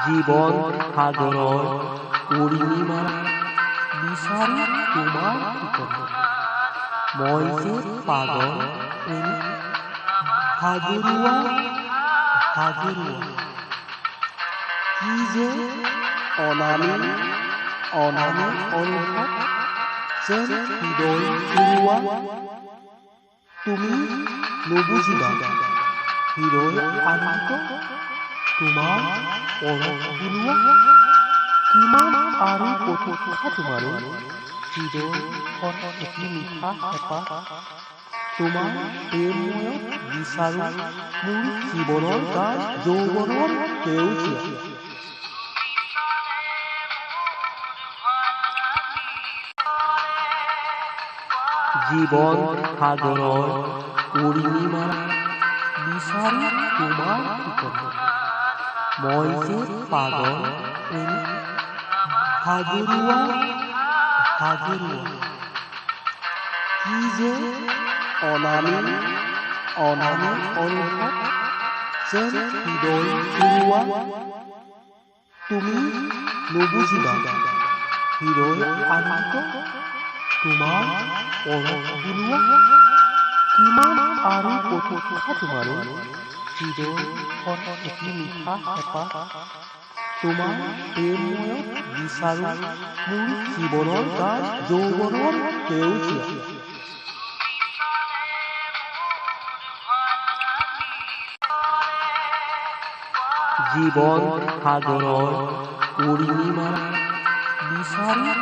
জীৱন সাগৰৰ পূৰ্ণিমা বিচাৰি তোমাৰ ঠিকনা মই যে পাগল প্ৰেমী সাগৰুৱা কি যে অনামী অনুভৱ যেন হৃদয় ঘূৰোৱা তুমি নুবুজিবা হৃদয় আনন্দ তোমাৰ পৰশ বুলোৱা কিমান আৰু কথা তোমাৰো হৃদয়খন এটি মিঠা হেঁপাহ তোমাৰ প্ৰেমময়ত বিচাৰো মোৰ জীৱনৰ গান যৌৱনৰ সেউজীয়া জীৱন সাগৰৰ পূৰ্ণিমা বিচাৰি তোমাৰ ঠিকনা মই যে পাগল প্ৰেমী সাগৰুৱা কি যে অনামী অনুভৱ যেন হৃদয় ঘূৰোৱা তুমি নুবুজিবা হৃদয় আনন্দ তোমাৰ পৰশ বুলোৱা কিমান আৰু কথা তোমাৰো হৃদয়খন এটি মিঠা হেঁপাহ তোমাৰ প্ৰেমময়ত বিচাৰো মোৰ জীৱনৰ গান যৌৱনৰ সেউজীয়া জীৱন সাগৰৰ পূৰ্ণিমা বিচাৰি